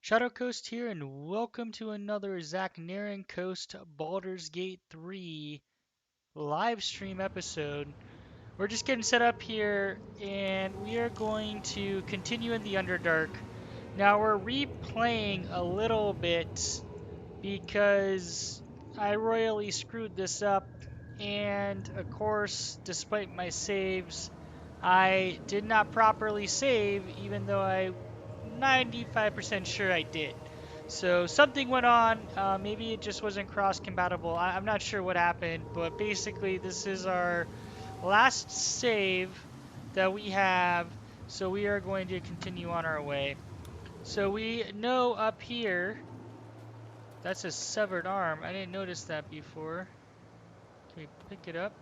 Shadow Coast here, and welcome to another Zaknarin Coast Baldur's Gate 3 live stream episode. We're just getting set up here, and we are going to continue in the Underdark. Now, we're replaying a little bit because I royally screwed this up, and of course, despite my saves, I did not properly save, even though I'm 95% sure I did. So something went on. Maybe it just wasn't cross-compatible. I'm not sure what happened, but basically this is our last save that we have. So we are going to continue on our way. So we know up here, that's a severed arm. I didn't notice that before. Can we pick it up?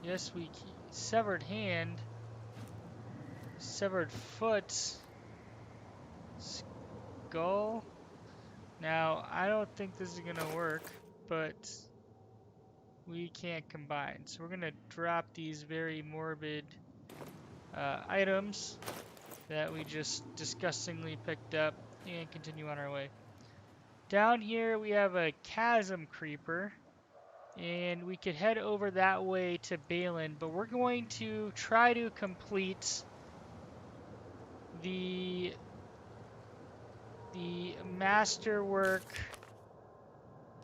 Yes, we can. Severed hand. Severed foot. Skull. Now, I don't think this is going to work, but we can't combine. So we're going to drop these very morbid items that we just disgustingly picked up and continue on our way. Down here we have a chasm creeper, and we could head over that way to Balin, but we're going to try to complete the masterwork.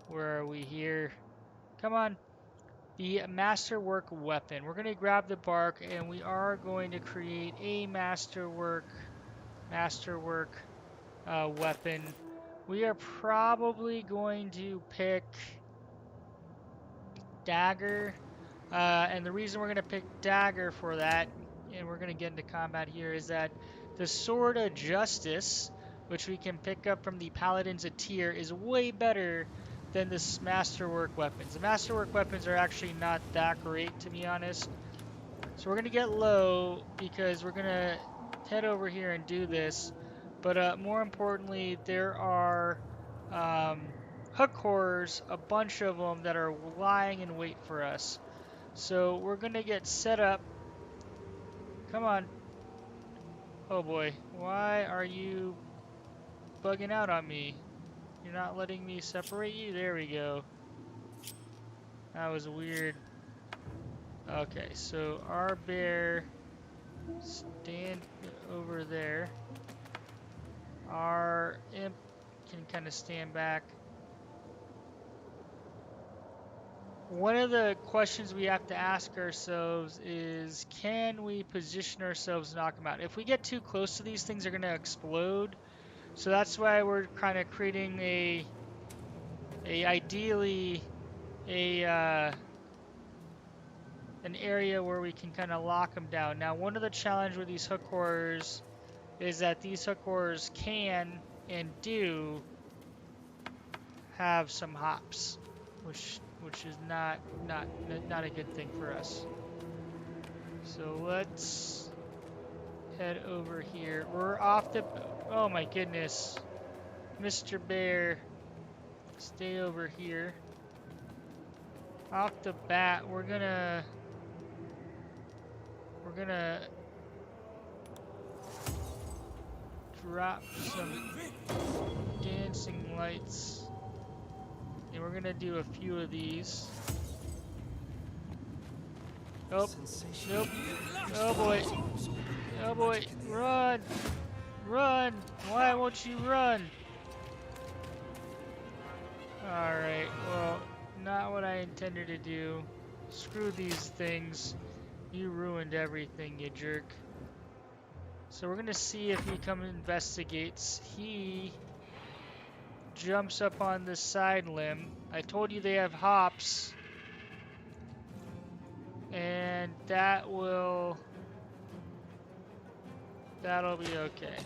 Where are we here? Come on. The masterwork weapon. We're going to grab the bark, and we are going to create a masterwork weapon. We are probably going to pick dagger, and the reason we're going to pick dagger for that, and we're going to get into combat here, is that the sword of justice, which we can pick up from the paladins of Tyr, is way better than the masterwork weapons. The masterwork weapons are actually not that great, to be honest. So we're going to get low because we're going to head over here and do this. But more importantly, there are hook horrors, a bunch of them that are lying in wait for us. So we're going to get set up. Come on. Oh boy. Why are you bugging out on me? You're not letting me separate you? There we go. That was weird. Okay, so our bear, stand over there. Our imp can kind of stand back. One of the questions we have to ask ourselves is, can we position ourselves to knock them out? If we get too close to these things, they're going to explode. So that's why we're kind of creating ideally an area where we can kind of lock them down. Now, one of the challenges with these hook horrors is that these hook horrors can and do have some hops, which is not a good thing for us. So let's head over here. We're off the. Oh my goodness, Mr. Bear, stay over here. Off the bat, we're gonna drop some dancing lights, and we're gonna do a few of these. Oh, nope. Oh boy. Oh boy. Run! Run! Why won't you run? Alright, well, not what I intended to do. Screw these things. You ruined everything, you jerk. So we're gonna see if he comes and investigates. He jumps up on this side limb. I told you they have hops. And that'll be okay.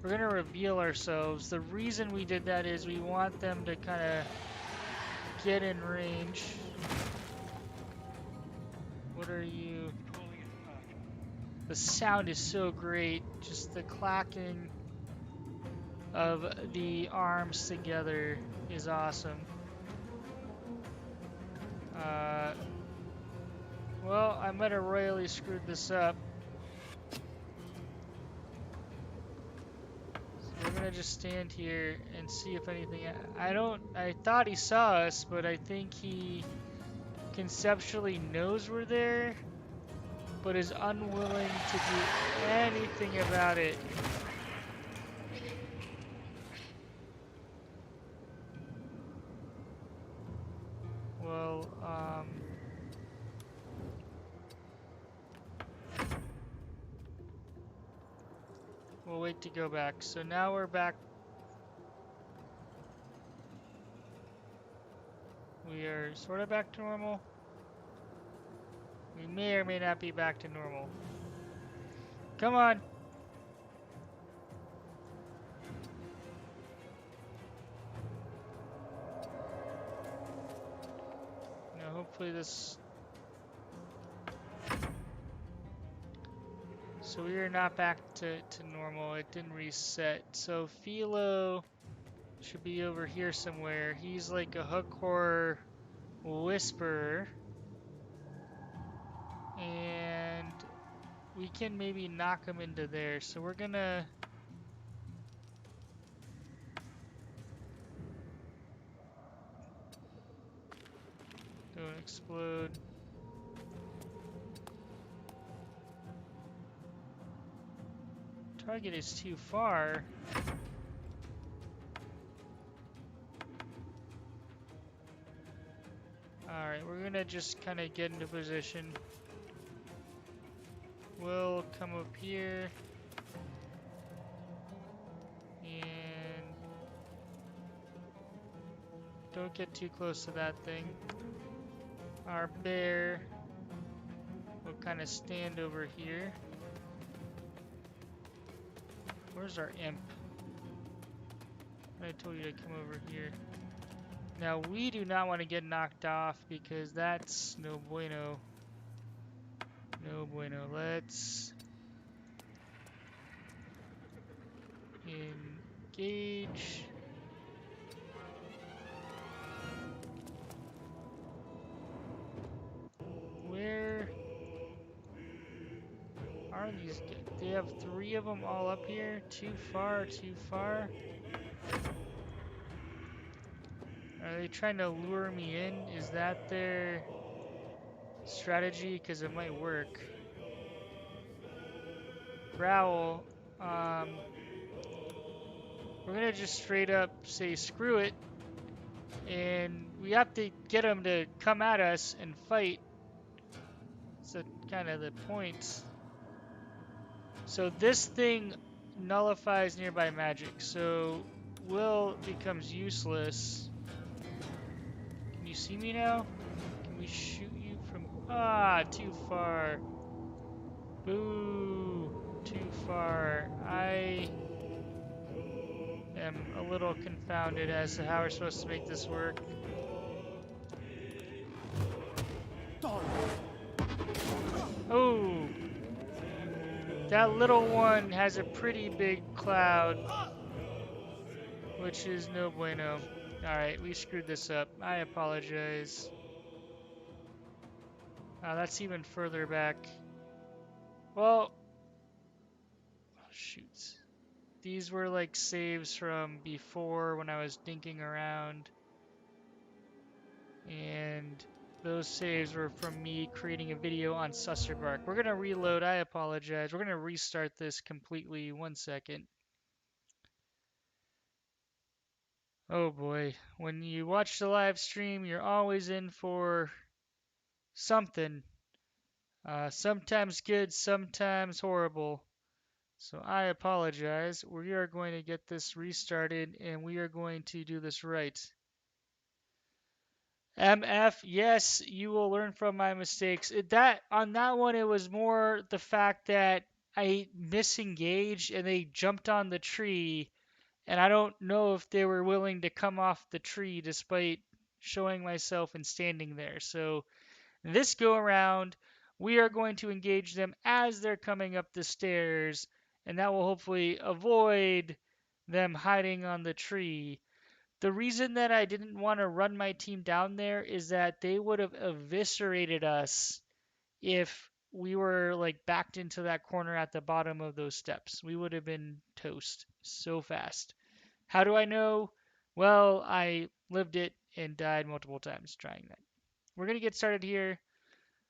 We're gonna reveal ourselves. The reason we did that is we want them to kind of get in range. What are you? The sound is so great. Just the clacking of the arms together is awesome. Well, I might have royally screwed this up. gonna just stand here and see if anything. I thought he saw us, but I think he conceptually knows we're there, but is unwilling to do anything about it. Well, we'll wait to go back. So now we're back. We are sort of back to normal. We may or may not be back to normal. Come on. Now, hopefully this... So we are not back to normal. It didn't reset. So Philo should be over here somewhere. He's like a hook horror whisperer. And we can maybe knock him into there. So we're gonna... Don't explode. Target is too far. Alright, we're gonna just kind of get into position. We'll come up here. And don't get too close to that thing. Our bear will kind of stand over here. Where's our imp? I told you to come over here. Now we do not want to get knocked off because that's no bueno. No bueno. Let's engage. Where are these guys? They have 3 of them all up here. Too far, too far. Are they trying to lure me in? Is that their strategy? Because it might work. Growl. We're gonna just straight up say screw it. And we have to get them to come at us and fight. That's kind of the point. So this thing nullifies nearby magic. So Will becomes useless. Can you see me now? Can we shoot you from... Ah, too far. Boo. Too far. I am a little confounded as to how we're supposed to make this work. Oh. That little one has a pretty big cloud, which is no bueno. Alright, we screwed this up. I apologize. That's even further back. Well, oh, shoot. These were like saves from before when I was dinking around. And those saves were from me creating a video on Susserbark. We're going to reload. I apologize. We're going to restart this completely. 1 second. Oh boy. When you watch the live stream, you're always in for something. Sometimes good, sometimes horrible. So I apologize. We are going to get this restarted and we are going to do this right. MF, yes, you will learn from my mistakes. On that one, it was more the fact that I misengaged and they jumped on the tree, and I don't know if they were willing to come off the tree despite showing myself and standing there. So this go around, we are going to engage them as they're coming up the stairs, and that will hopefully avoid them hiding on the tree. The reason that I didn't want to run my team down there is that they would have eviscerated us if we were like backed into that corner at the bottom of those steps. We would have been toast so fast. How do I know? Well, I lived it and died multiple times trying that. We're going to get started here.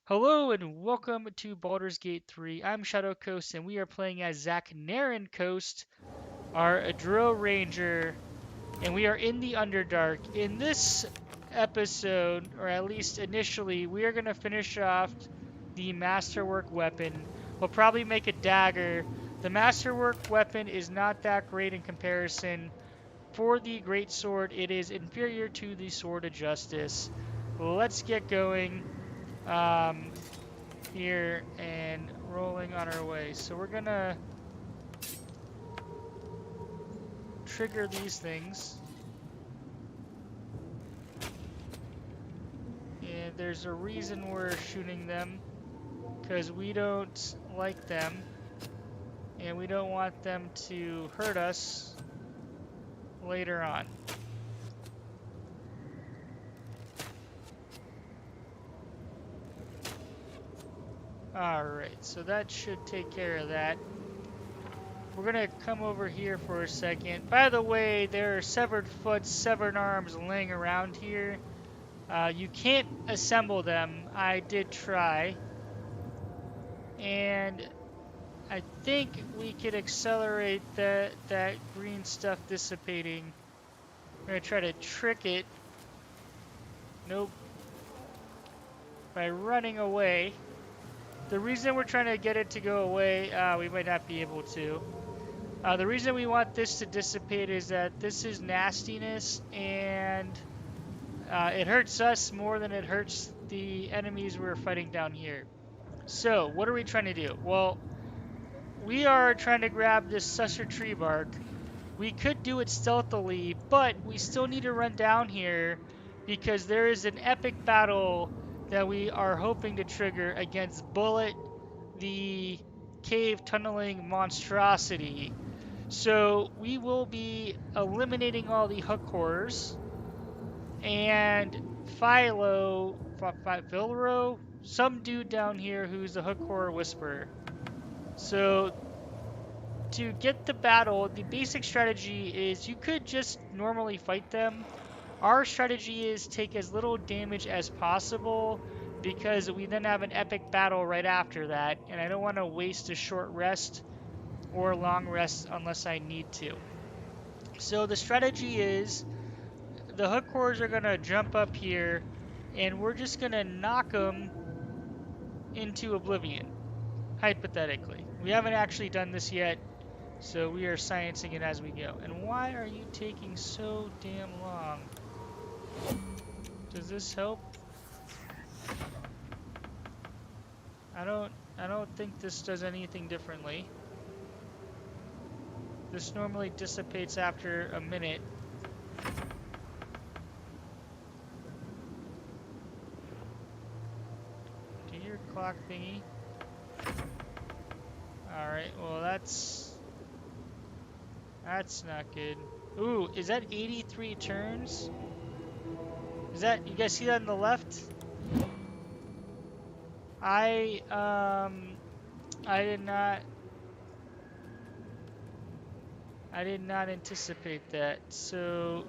Hello and welcome to Baldur's Gate 3. I'm Shadow Coast and we are playing as Zaknarin Coast, our Drow Ranger, and we are in the Underdark. In this episode, or at least initially, we are going to finish off the Masterwork weapon. We'll probably make a dagger. The Masterwork weapon is not that great in comparison. For the Great Sword, it is inferior to the Sword of Justice. Let's get going here and rolling on our way. So we're going to trigger these things. And there's a reason we're shooting them, because we don't like them, and we don't want them to hurt us later on. Alright, so that should take care of that. We're gonna come over here for a second. By the way, there are severed foot, severed arms laying around here. You can't assemble them. I did try. And I think we could accelerate that green stuff dissipating. We're going to try to trick it. Nope. By running away. The reason we're trying to get it to go away, we might not be able to. The reason we want this to dissipate is that this is nastiness, and it hurts us more than it hurts the enemies we're fighting down here. So, what are we trying to do? Well, we are trying to grab this Susser tree bark. We could do it stealthily, but we still need to run down here because there is an epic battle that we are hoping to trigger against Bullet, the cave tunneling monstrosity. So we will be eliminating all the hook horrors, and Philo, some dude down here who's the hook horror whisperer. So to get the battle, the basic strategy is you could just normally fight them. Our strategy is take as little damage as possible because we then have an epic battle right after that, and I don't want to waste a short rest or a long rest unless I need to. So the strategy is the hook horrors are going to jump up here, and we're just going to knock them into oblivion, hypothetically. We haven't actually done this yet. So we are sciencing it as we go. And why are you taking so damn long? Does this help? I don't think this does anything differently. This normally dissipates after a minute. Do your clock thingy. Alright, well that's not good. Ooh, is that 83 turns? Is that, you guys see that on the left? I did not anticipate that. So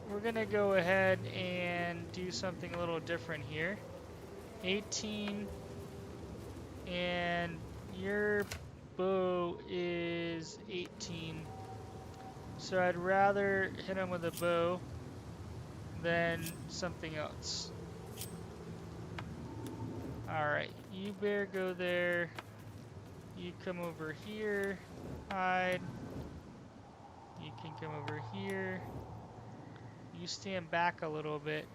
we're gonna go ahead and do something a little different here. 18, and your bow is 18. So I'd rather hit him with a bow than something else. Alright, you better go there. You come over here. Hide. You can come over here. You stand back a little bit.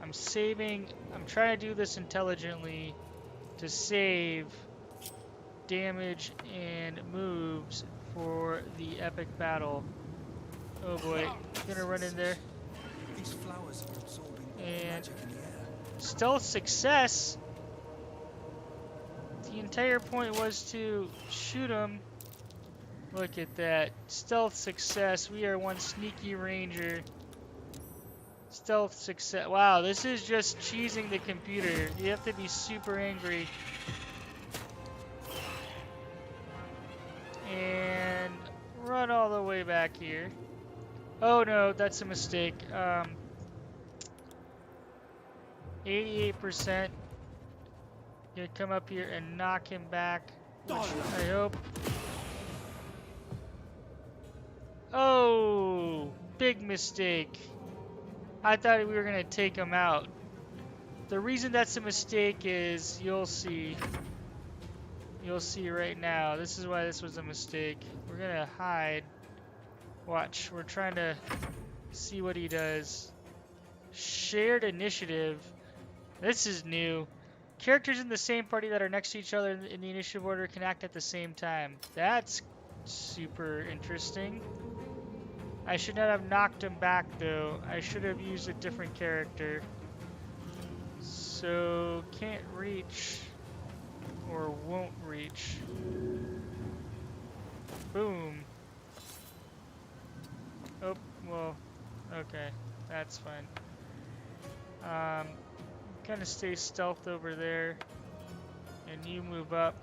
I'm trying to do this intelligently to save damage and moves for the epic battle. Oh boy, gonna run in there. These flowers are absorbing And magic in the air. stealth success. The entire point was to shoot him. Look at that. Stealth success. We are one sneaky ranger. Stealth success. Wow, this is just cheesing the computer. You have to be super angry. And run all the way back here. Oh no, that's a mistake. 88%. Gonna come up here and knock him back, which I hope. Oh, big mistake. I thought we were gonna take him out. The reason that's a mistake is, you'll see. You'll see right now. This is why this was a mistake. We're gonna hide. Watch, we're trying to see what he does. Shared initiative. This is new. Characters in the same party that are next to each other in the initiative order can act at the same time. That's super interesting. I should not have knocked him back though. I should have used a different character. So, can't reach. Or won't reach. Boom. Oh, well, okay. That's fine. Kind of stay stealth over there. And you move up.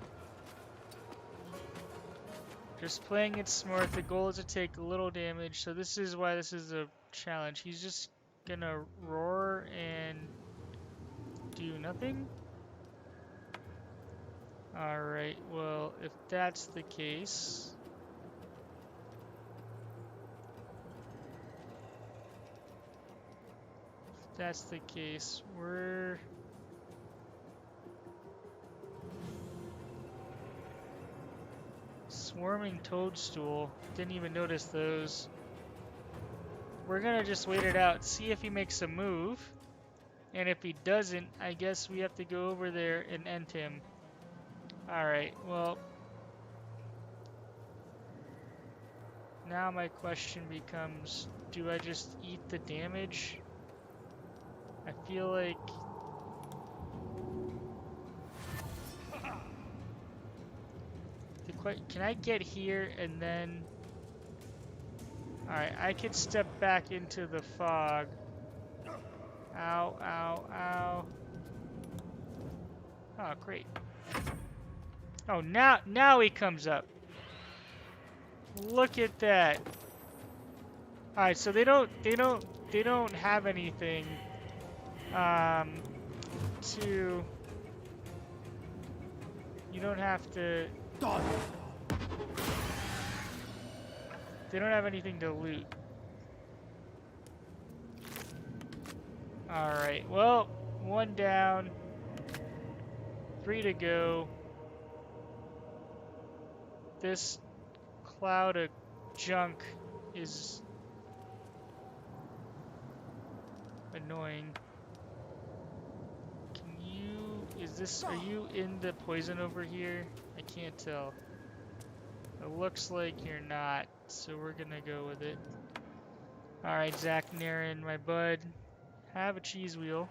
Just playing it smart. The goal is to take little damage. So this is why this is a challenge. He's just gonna roar and do nothing. Alright, well, if that's the case... we're... Swarming toadstool. Didn't even notice those. We're gonna just wait it out, see if he makes a move. And if he doesn't, I guess we have to go over there and end him. Alright, well... Now my question becomes, do I just eat the damage? I feel like... Can I get here and then... Alright, I could step back into the fog. Ow, ow, ow. Oh, great. Oh, now he comes up. Look at that. Alright, so they don't have anything to... You don't have to... They don't have anything to loot. Alright, well, 1 down. 3 to go. This cloud of junk is annoying. Are you in the poison over here? I can't tell. It looks like you're not, so we're gonna go with it. Alright, Zaknarin, my bud. Have a cheese wheel.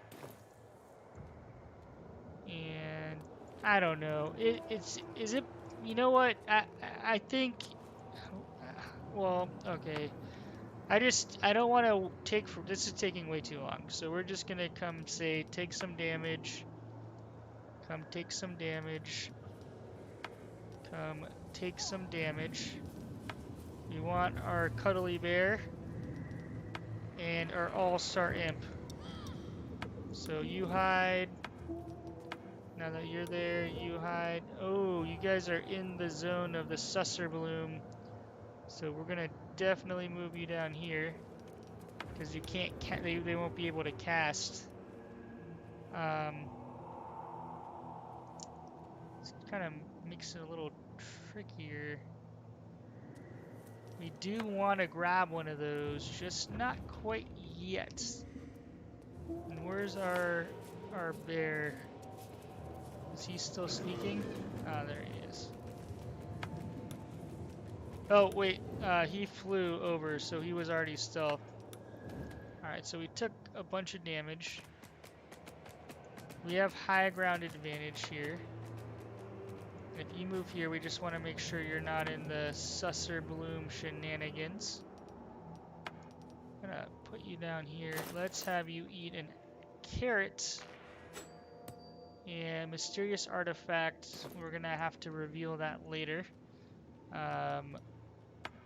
And I don't know. Is it, you know what? I think, well, okay. I don't want to this is taking way too long. So we're just gonna come say, take some damage. Come take some damage. Come take some damage. We want our cuddly bear and our all-star imp. So you hide. Now that you're there, you hide. Oh, you guys are in the zone of the Susser Bloom. So we're gonna definitely move you down here. Because you can't, they won't be able to cast. This kind of makes it a little trickier. We do want to grab one of those, just not quite yet. And where's our bear? Is he still sneaking? Ah, there he is. Oh, wait, he flew over, so he was already stealth. Alright, so we took a bunch of damage. We have high ground advantage here. If you move here, we just want to make sure you're not in the Susser Bloom shenanigans. I'm gonna put you down here. Let's have you eat an carrot. And mysterious artifact, we're gonna have to reveal that later.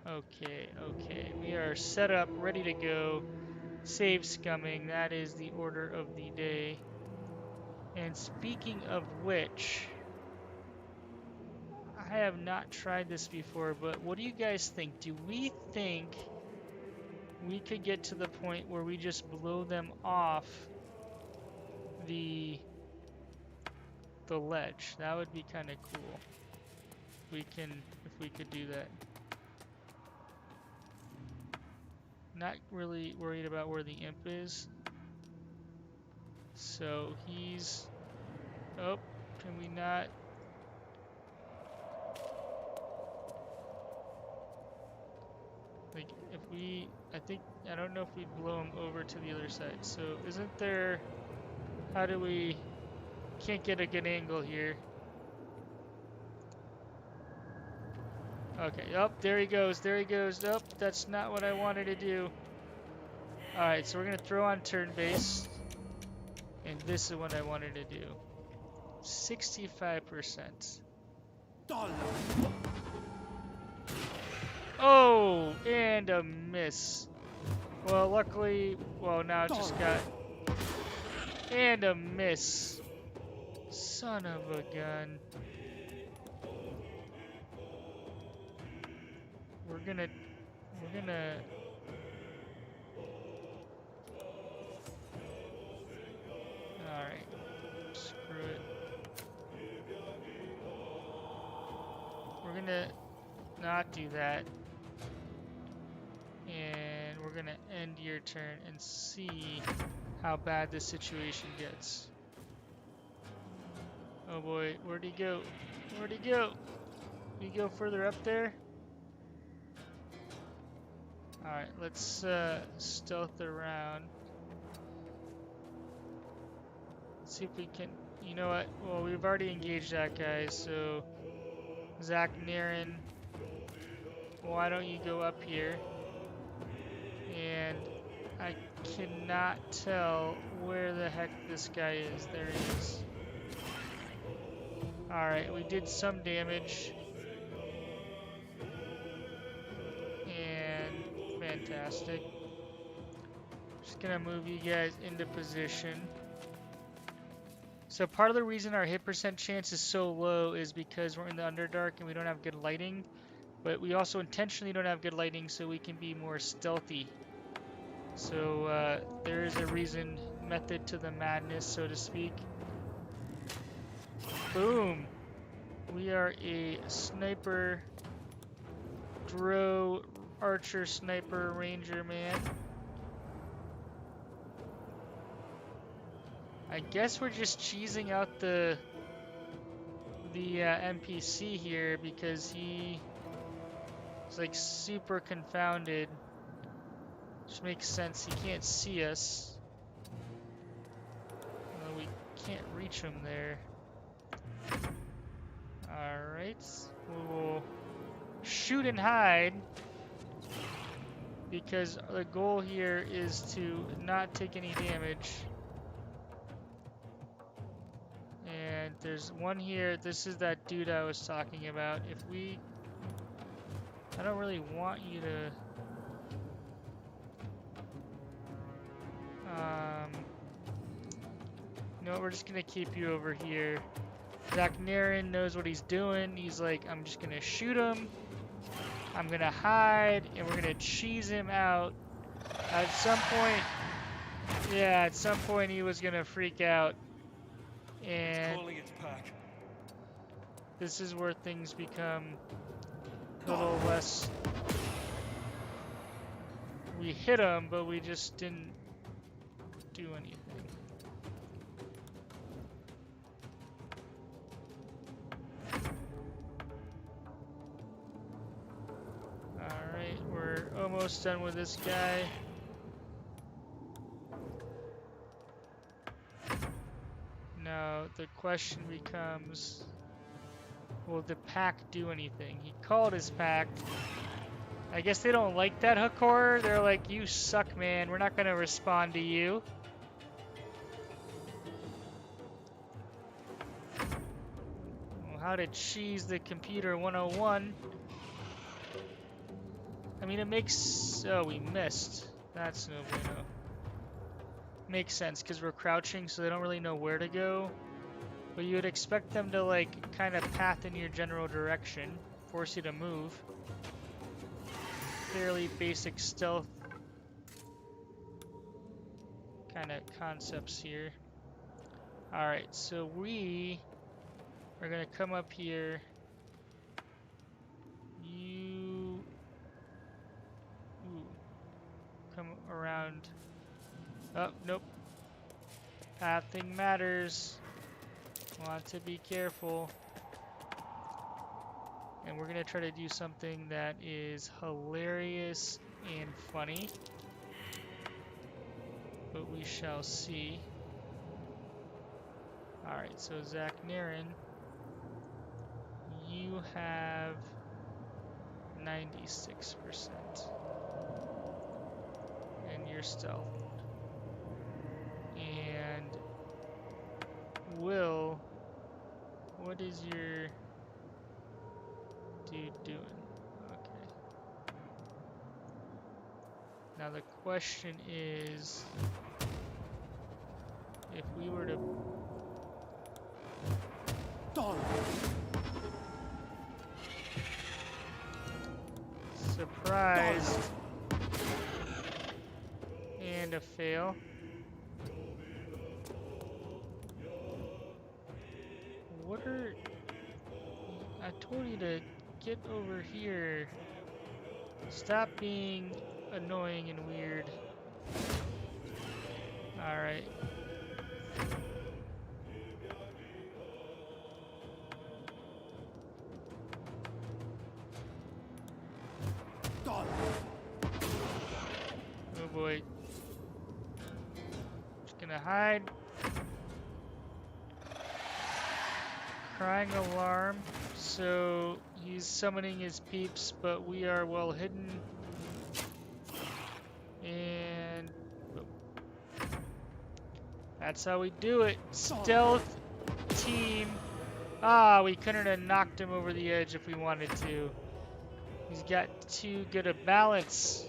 Okay, okay. We are set up, ready to go. Save scumming. That is the order of the day. And speaking of which, I have not tried this before, but what do you guys think? Do we think we could get to the point where we just blow them off the the ledge? That would be kind of cool. If we could do that. Not really worried about where the imp is. So he's... Oh, can we not... Like, if we... I don't know if we'd blow him over to the other side. So isn't there... How do we... Can't get a good angle here. Okay, oh, there he goes, there he goes. Nope, that's not what I wanted to do. Alright, so we're going to throw on turn-based. And this is what I wanted to do. 65%. Oh, and a miss. Well, luckily, well, now it just got... And a miss. Son of a gun. We're gonna... Alright. Screw it. We're gonna not do that. And we're gonna end your turn and see how bad this situation gets. Oh boy, where'd he go? Where'd he go? Did he go further up there? Alright, let's stealth around. Let's see if we can... You know what? Well, we've already engaged that guy, so... Zaknarin, why don't you go up here? And I cannot tell where the heck this guy is. There he is. Alright, we did some damage. And fantastic. Just gonna move you guys into position. So part of the reason our hit percent chance is so low is because we're in the Underdark and we don't have good lighting. But we also intentionally don't have good lighting so we can be more stealthy. So there is a method to the madness, so to speak. Boom! We are a sniper, Drow, archer, sniper, ranger man. I guess we're just cheesing out the NPC here because he is like super confounded. Which makes sense, he can't see us. Well, we can't reach him there. Alright, we will shoot and hide because the goal here is to not take any damage. And there's one here. This is that dude I was talking about. I don't really want you to... No, we're just gonna keep you over here. Zaknarin knows what he's doing. He's like, I'm just gonna shoot him. I'm gonna hide, and we're gonna cheese him out. At some point he was gonna freak out. And this is where things become a little less... We hit him, but we just didn't do anything. Alright, we're almost done with this guy. Now, the question becomes, will the pack do anything? He called his pack. I guess they don't like that hook horror. They're like, you suck, man. We're not going to respond to you. Well, how to cheese the computer 101. I mean, it makes... Oh, we missed. That's no bueno. Makes sense, because we're crouching, so they don't really know where to go. But you would expect them to, like, kind of path in your general direction. Force you to move. Fairly basic stealth kind of concepts here. Alright, so we are going to come up here. You... Ooh. Come around. Oh, nope. Pathing matters. Want to be careful. And we're going to try to do something that is hilarious and funny. But we shall see. Alright, so Zaknarin, you have 96%. And you're stealth. And Will, what is your dude doing? Okay. Now the question is, if we were to surprised and a fail. What are... I told you to get over here. Stop being annoying and weird. Alright. Oh boy. Just gonna hide. Crying alarm. So he's summoning his peeps, but we are well hidden. And that's how we do it. Stealth team. Ah, we couldn't have knocked him over the edge if we wanted to. He's got too good a balance.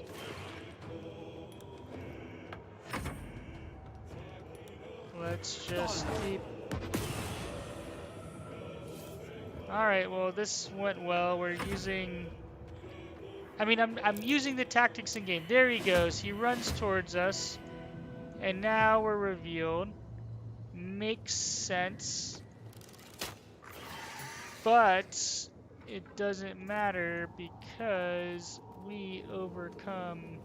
Let's just keep... Alright, well this went well. We're using... I mean, I'm using the tactics in game. There he goes. He runs towards us. And now we're revealed. Makes sense. But it doesn't matter because we overcome...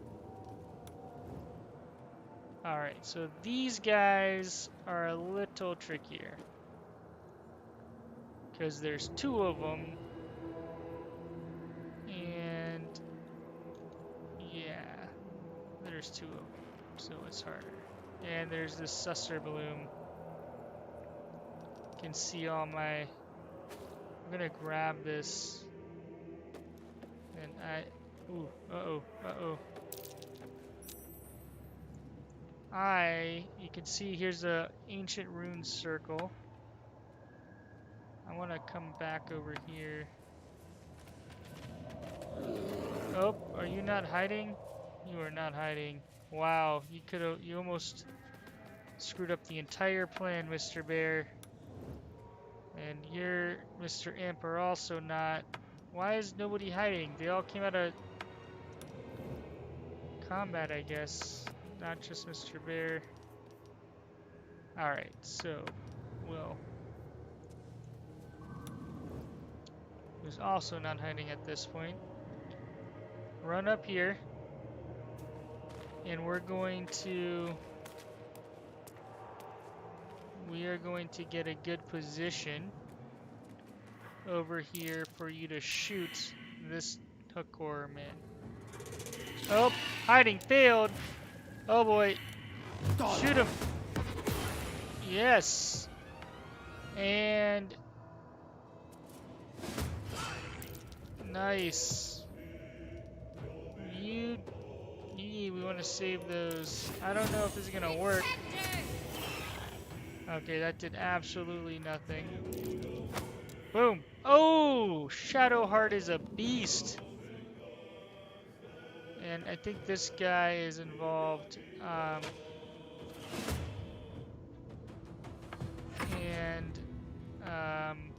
Alright, so these guys are a little trickier. Because there's two of them. And... yeah. There's two of them. So it's harder. And there's this susser bloom. You can see all my... I'm gonna grab this. And ooh, uh-oh, uh-oh. You can see here's a ancient rune circle. I want to come back over here. Oh, are you not hiding? You are not hiding. Wow, you almost screwed up the entire plan, Mr. Bear. And you're, Mr. Imp, are also not. Why is nobody hiding? They all came out of combat, I guess. Not just Mr. Bear. Alright, so, Will, who's also not hiding at this point, run up here, and we are going to get a good position over here for you to shoot this Hakor man. Oh, hiding failed. Oh boy. Shoot him. Yes. And nice. We want to save those. I don't know if this is gonna work. Okay, that did absolutely nothing. Boom. Oh, Shadowheart is a beast. And I think this guy is involved. And um,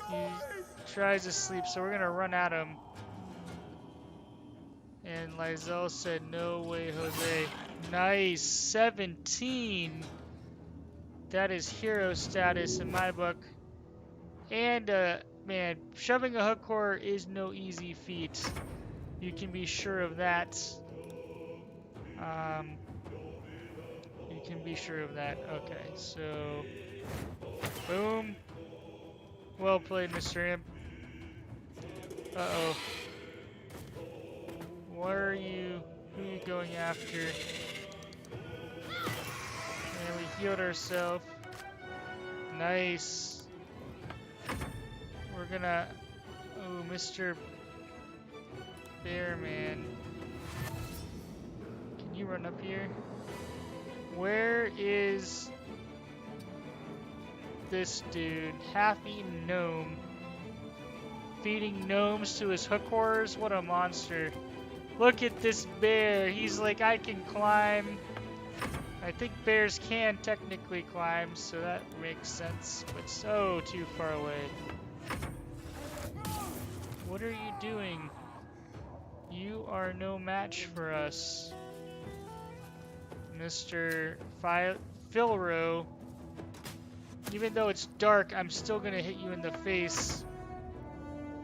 he tries to sleep, so we're gonna run at him. And Lizelle said, "No way, Jose." Nice, 17. That is hero status in my book. And man, shoving a hook core is no easy feat. You can be sure of that. Um, you can be sure of that. Okay, so boom. Well played, Mr. Imp. Uh-oh. What are you? Who are you going after? And we healed ourselves. Nice. We're gonna... Oh, Mr. Bearman. Can you run up here? Where is this dude? Half-eaten gnome. Feeding gnomes to his hook horrors? What a monster. Look at this bear. He's like, I can climb. I think bears can technically climb, so that makes sense, but so too far away. What are you doing? You are no match for us, Mr. Philro. Even though it's dark, I'm still gonna hit you in the face.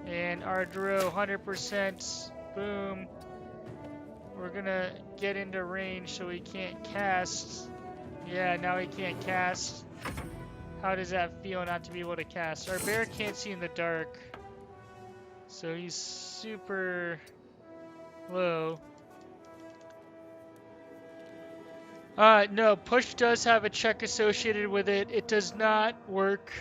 And our Drow, 100%. Boom. We're gonna get into range so he can't cast. Yeah, now he can't cast. How does that feel not to be able to cast? Our bear can't see in the dark. So he's super low. No, push does have a check associated with it. It does not work.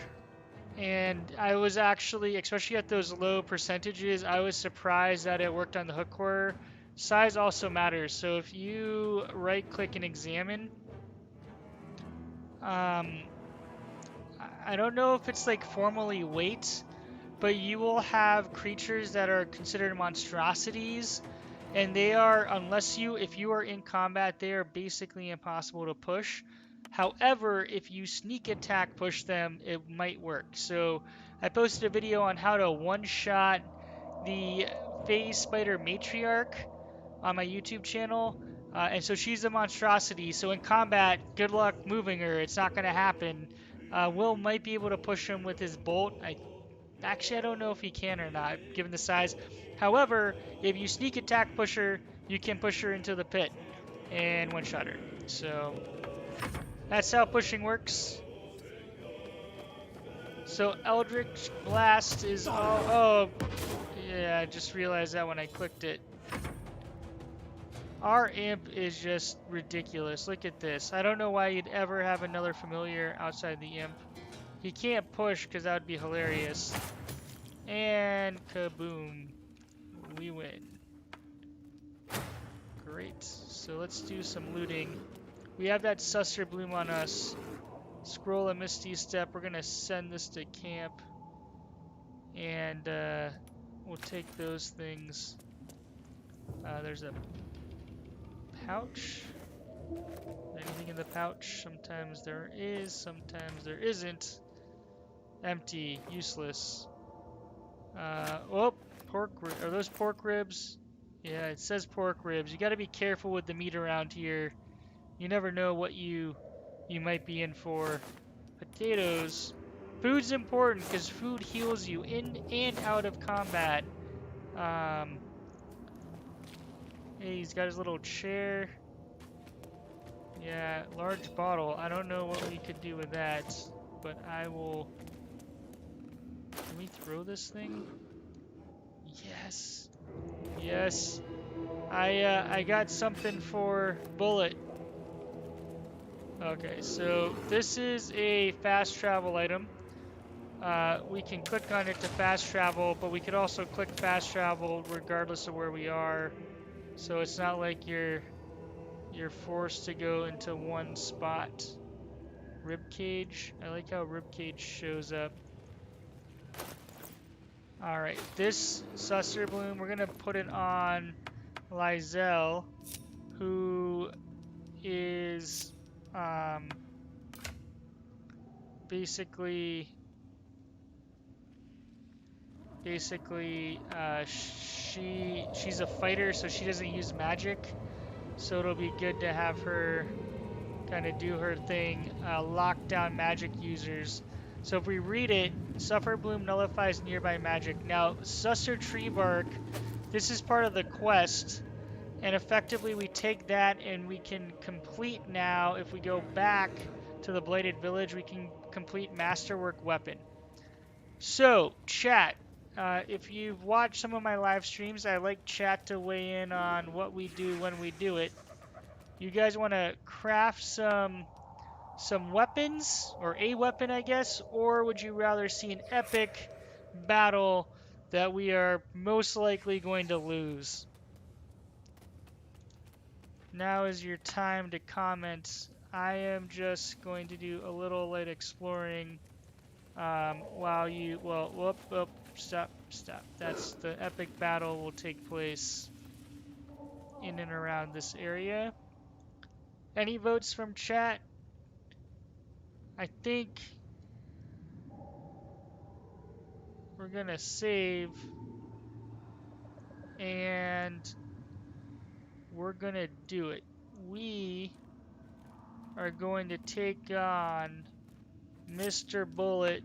And I was actually, especially at those low percentages, I was surprised that it worked on the hook core. Size also matters. So if you right click and examine, I don't know if it's like formally weight, but you will have creatures that are considered monstrosities, and they are, if you are in combat, they are basically impossible to push. However, if you sneak attack push them, it might work. So I posted a video on how to one-shot the phase spider matriarch on my YouTube channel. And so she's a monstrosity. So in combat, good luck moving her. It's not going to happen. Will might be able to push him with his bolt. Actually, I don't know if he can or not, given the size. However, if you sneak attack push her, you can push her into the pit and one-shot her. So that's how pushing works. So Eldritch Blast is all... Oh, yeah, I just realized that when I clicked it. Our imp is just ridiculous. Look at this. I don't know why you'd ever have another familiar outside the imp. He can't push because that would be hilarious. And kaboom. We win. Great. So let's do some looting. We have that Susser Bloom on us. Scroll a Misty Step. We're going to send this to camp. And we'll take those things. There's a pouch. Anything in the pouch? Sometimes there is, sometimes there isn't. Empty, useless. Oh, are those pork ribs? Yeah, it says pork ribs. You gotta be careful with the meat around here. You never know what you might be in for. Potatoes. Food's important because food heals you in and out of combat. Hey, he's got his little chair. Yeah, large bottle. I don't know what we could do with that, but I will... Can we throw this thing? Yes. Yes. I got something for Bullet. Okay, so this is a fast travel item. We can click on it to fast travel, but we could also click fast travel regardless of where we are. So it's not like you're forced to go into one spot. Ribcage. I like how ribcage shows up. Alright, this Suster Bloom, we're gonna put it on Lizelle, who is basically she's a fighter, so she doesn't use magic. So it'll be good to have her kind of do her thing, lock down magic users. So if we read it, Suffer Bloom nullifies nearby magic. Now, Suster Tree Bark, this is part of the quest, and effectively we take that and we can complete now, if we go back to the Bladed Village, we can complete Masterwork Weapon. So, chat, if you've watched some of my live streams, I like chat to weigh in on what we do when we do it. You guys want to craft some weapons, or a weapon, I guess, or would you rather see an epic battle that we are most likely going to lose? Now is your time to comment. I am just going to do a little light exploring while you, well, whoop, stop. That's the epic battle will take place in and around this area. Any votes from chat? I think we're gonna save and we're gonna do it. We are going to take on Mr. Bullet,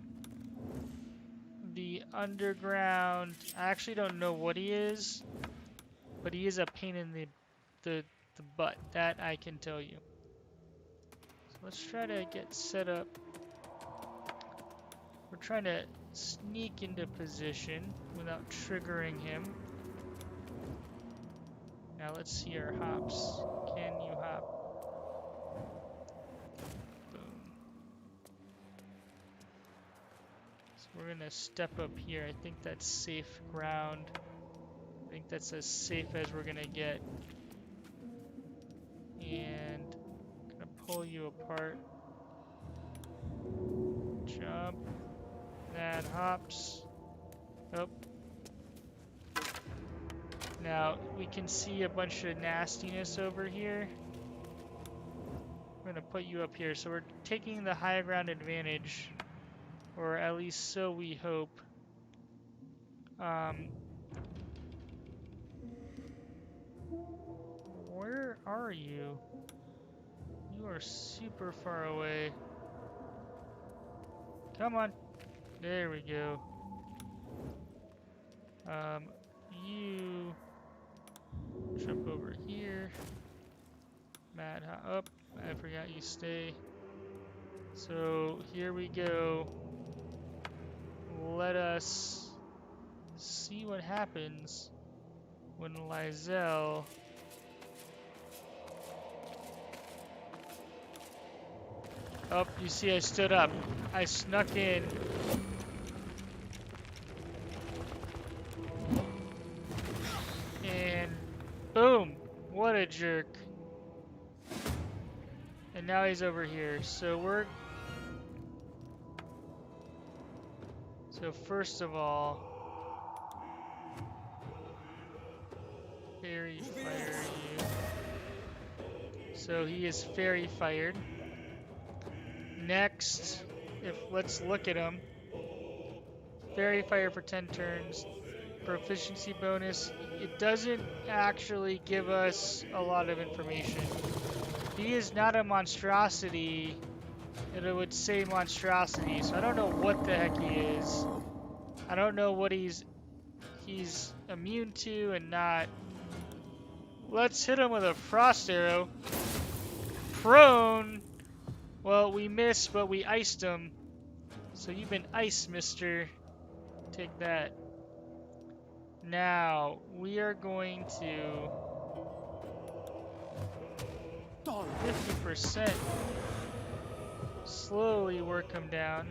the underground. I actually don't know what he is, but he is a pain in the butt. That I can tell you. So let's try to get set up. We're trying to sneak into position without triggering him. Now let's see our hops. Can you hop? Boom. So we're gonna step up here. I think that's safe ground. I think that's as safe as we're gonna get. And I'm gonna pull you apart. Jump. That hops. Oh. Now we can see a bunch of nastiness over here. We're gonna put you up here. So we're taking the high ground advantage, or at least so we hope. Where are you? You are super far away. Come on. There we go. You jump over here. Mad up. I forgot you stay. So here we go. Let us see what happens when Lizelle oh, you see I stood up. I snuck in. And boom! What a jerk. And now he's over here. So first of all, fairy fire you. So he is fairy fired. Next, let's look at him. Fairy fire for 10 turns. Proficiency bonus. It doesn't actually give us a lot of information. He is not a monstrosity, and it would say monstrosity, so I don't know what the heck he is. I don't know what he's immune to and not. Let's hit him with a frost arrow. Prone. Well, we missed, but we iced him. So you've been iced, mister. Take that. Now, we are going to 50% slowly work him down.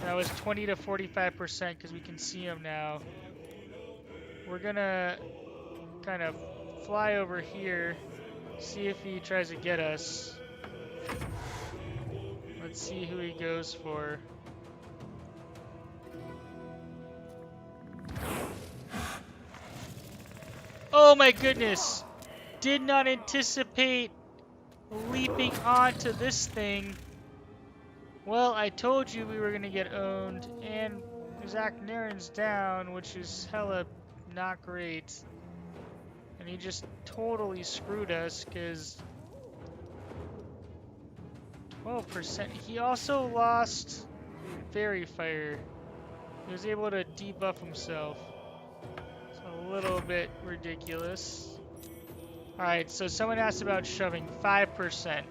That was 20 to 45% because we can see him now. We're gonna kind of fly over here, see if he tries to get us. Let's see who he goes for. Oh my goodness! Did not anticipate leaping onto this thing. Well, I told you we were gonna get owned, and Zaknarin's down, which is hella not great. And he just totally screwed us, because 12%. He also lost Fairy Fire. He was able to debuff himself. It's a little bit ridiculous. Alright, so someone asked about shoving. 5%.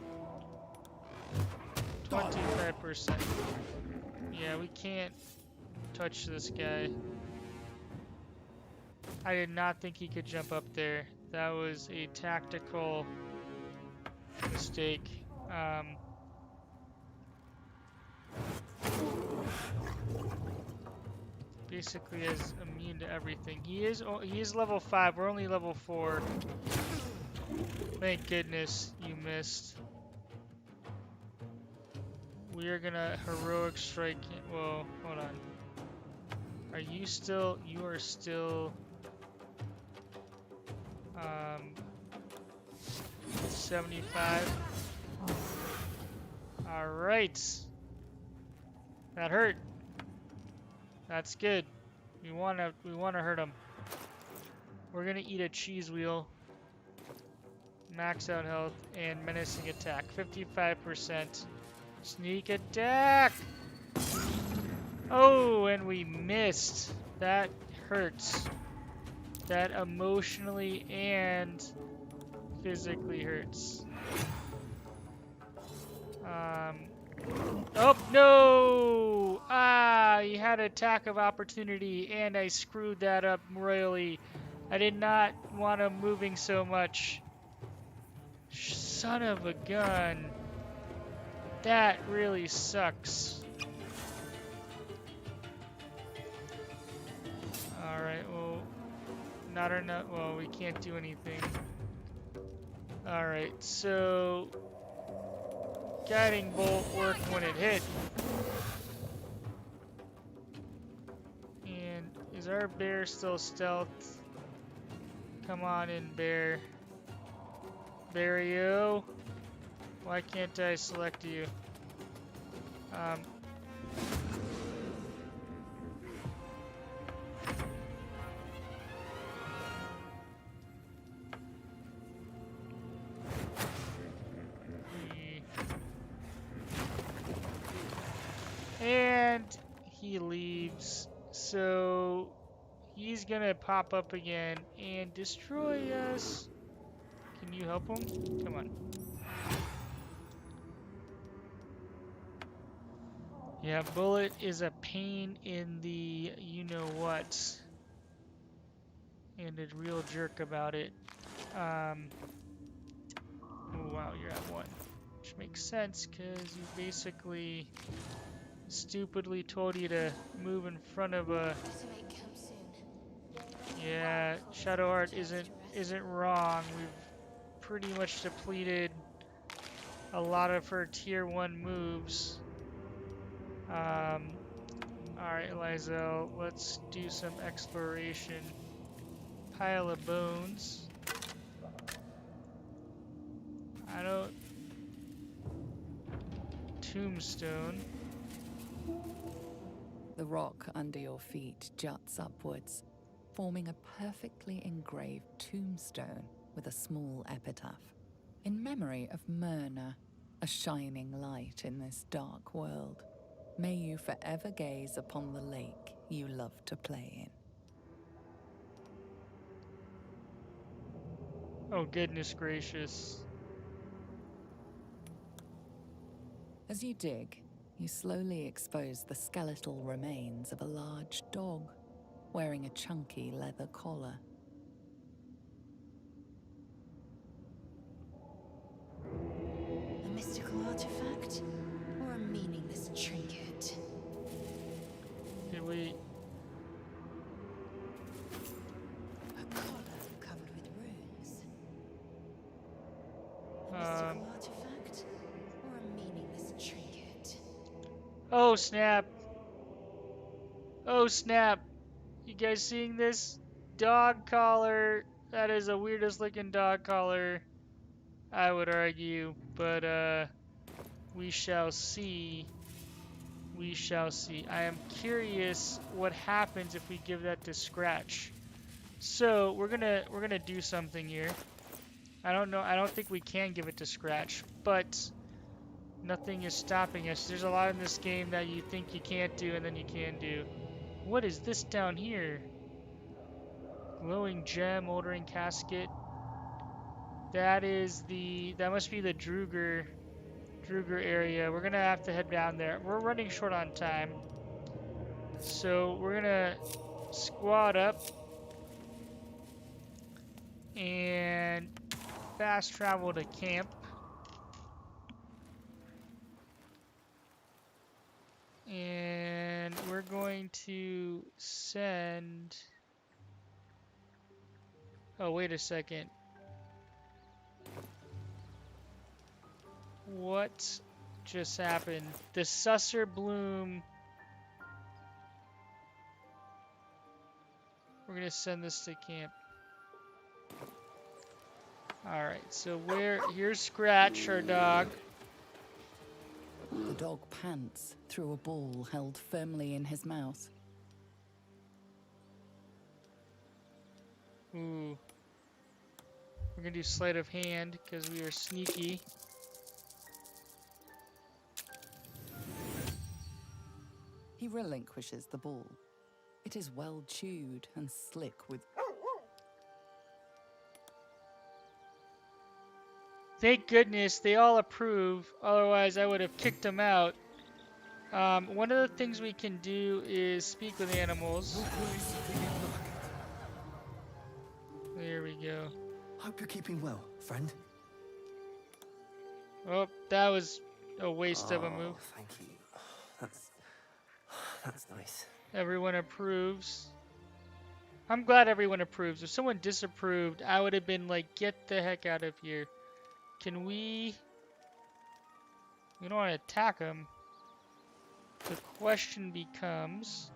25%. Yeah, we can't touch this guy. I did not think he could jump up there. That was a tactical mistake. Basically is immune to everything. He is level 5. We're only level 4. Thank goodness you missed. We are gonna heroic strike. Whoa, hold on. Are you still? You are still. 75. All right. That hurt. That's good. We wanna hurt him. We're gonna eat a cheese wheel. Max out health and menacing attack. 55%. Sneak attack! Oh, and we missed. That hurts. That emotionally and physically hurts. Oh, no! Ah, he had attack of opportunity, and I screwed that up royally. I did not want him moving so much. Son of a gun. That really sucks. Alright, well, not enough. Well, we can't do anything. Alright, so guiding bolt worked when it hit. And is our bear still stealth? Come on in, bear. Barrio. Why can't I select you? And he leaves. So he's gonna pop up again and destroy us. Can you help him? Come on. Yeah, Bullet is a pain in the you-know-what. And a real jerk about it. Oh wow, you're at 1. Which makes sense, because you basically stupidly told you to move in front of a... Yeah, Shadowheart isn't wrong. We've pretty much depleted a lot of her tier 1 moves. Alright, Lizelle, let's do some exploration. Pile of bones. I don't... Tombstone. The rock under your feet juts upwards, forming a perfectly engraved tombstone with a small epitaph. In memory of Myrna, a shining light in this dark world, may you forever gaze upon the lake you love to play in. Oh, goodness gracious. As you dig, you slowly expose the skeletal remains of a large dog wearing a chunky leather collar. A mystical artifact or a meaningless trinket? Did we... A collar covered with runes. A mystical artifact or a meaningless trinket? Oh, snap. Oh, snap. You guys seeing this? Dog collar That is the weirdest looking dog collar, I would argue. But, we shall see. We shall see. I am curious what happens if we give that to Scratch. So, we're gonna do something here. I don't know. I don't think we can give it to Scratch, but nothing is stopping us. There's a lot in this game that you think you can't do and then you can do. What is this down here? Glowing gem, moldering casket. That must be the Druger area. We're gonna have to head down there. We're running short on time. So we're gonna squad up and fast travel to camp. And we're going to send... Oh, wait a second. What just happened? The Susser Bloom... We're gonna send this to camp. Alright, so here's Scratch, our dog. The dog pants through a ball held firmly in his mouth. Ooh. We're gonna do sleight of hand because we are sneaky. He relinquishes the ball. It is well chewed and slick with... Thank goodness they all approve, otherwise I would have kicked them out. One of the things we can do is speak with animals. There we go. Hope you're keeping well, friend. Oh, that was a waste of a move. Thank you. That's nice. Everyone approves. I'm glad everyone approves. If someone disapproved, I would have been like, get the heck out of here. Can we... We don't want to attack them. The question becomes...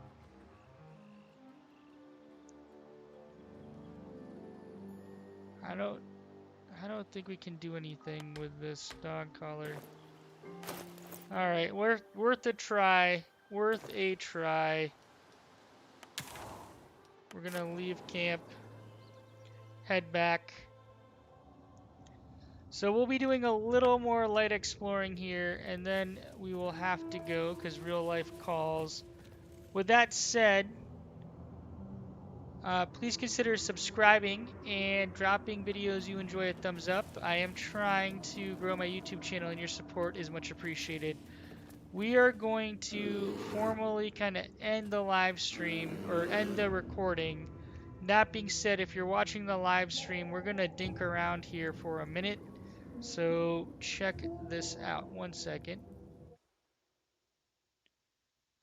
I don't think we can do anything with this dog collar. Alright, worth a try. Worth a try. We're gonna leave camp. Head back. So we'll be doing a little more light exploring here, and then we will have to go because real life calls. With that said, please consider subscribing and dropping videos you enjoy a thumbs up. I am trying to grow my YouTube channel, and your support is much appreciated. We are going to formally kind of end the live stream, or end the recording. That being said, if you're watching the live stream, we're going to dink around here for a minute. So check this out. 1 second.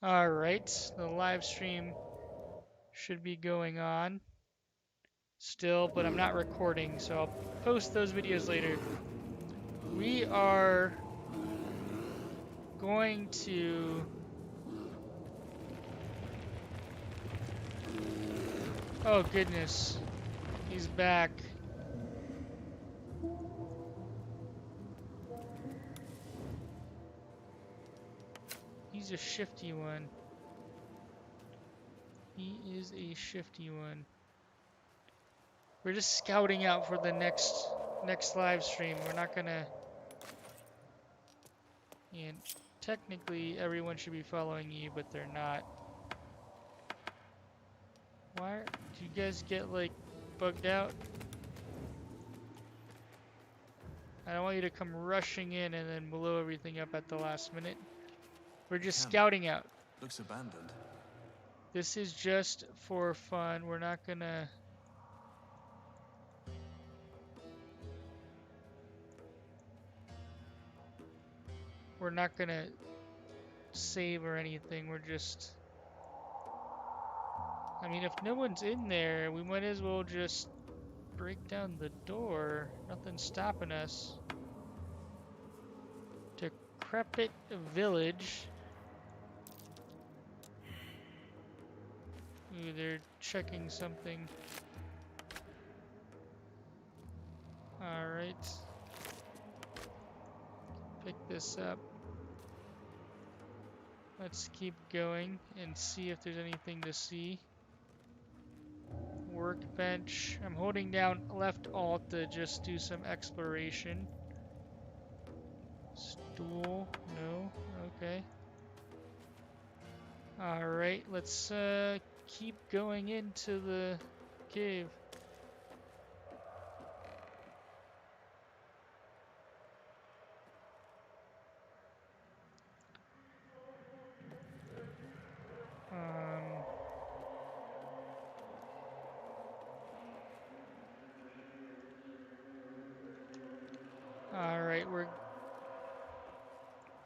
Alright, the live stream should be going on still, but I'm not recording, so I'll post those videos later. We are going to... Oh goodness, he's back. He's a shifty one. He is a shifty one. We're just scouting out for the next live stream. We're not gonna... And technically everyone should be following you, but they're not. Why do you guys get like bugged out? I don't want you to come rushing in and then blow everything up at the last minute. We're just scouting out. Looks abandoned. This is just for fun. We're not gonna... We're not gonna save or anything. We're just... I mean, if no one's in there, we might as well just break down the door. Nothing's stopping us. Decrepit village. Ooh, they're checking something. Alright. Pick this up. Let's keep going and see if there's anything to see. Workbench. I'm holding down left alt to just do some exploration. Stool. No. Okay. Alright, let's keep going into the cave. Alright, we're...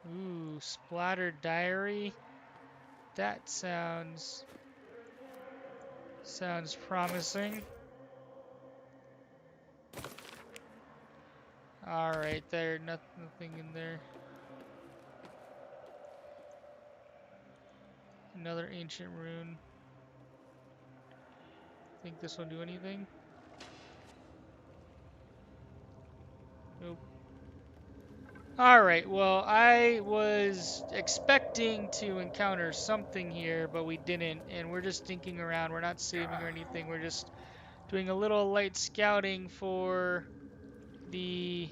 Ooh, splattered diary. That sounds promising. Alright, there, nothing in there. Another ancient rune. Think this will do anything? Nope. Alright, well, I was expecting to encounter something here, but we didn't, and we're just dinking around. We're not saving or anything. We're just doing a little light scouting for the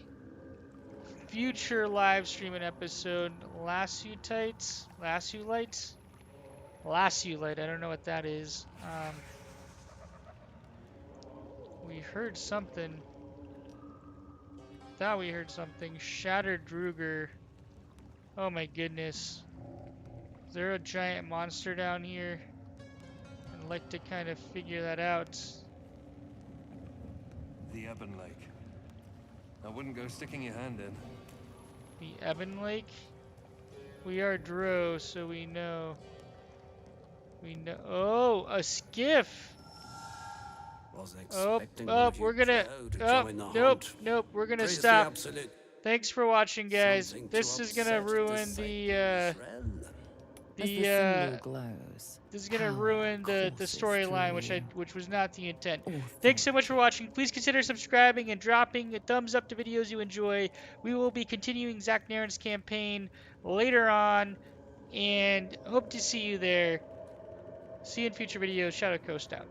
future live streaming episode. Lassutites? Lassulite? Lassulite, I don't know what that is. We heard something. Thought we heard something. Shattered Druger. Oh my goodness. Is there a giant monster down here? I'd like to kind of figure that out. The Ebon Lake. I wouldn't go sticking your hand in. The Ebon Lake? We are Drow, so we know. We know. Oh, a skiff! Wasn't Oh, expecting one of you we're gonna. Drow to Oh, join the nope, hunt. nope. We're gonna Praise the stop. absolute. Thanks for watching, guys. Something This to is gonna upset ruin this the Shrell. As the symbol glows, this is gonna power ruin the courses storyline, through you. which was not the intent. Or Thanks so much for thought. watching. Please consider subscribing and dropping a thumbs up to videos you enjoy. We will be continuing Zaknarin's campaign later on, and hope to see you there. See you in future videos. Shadow Coast out.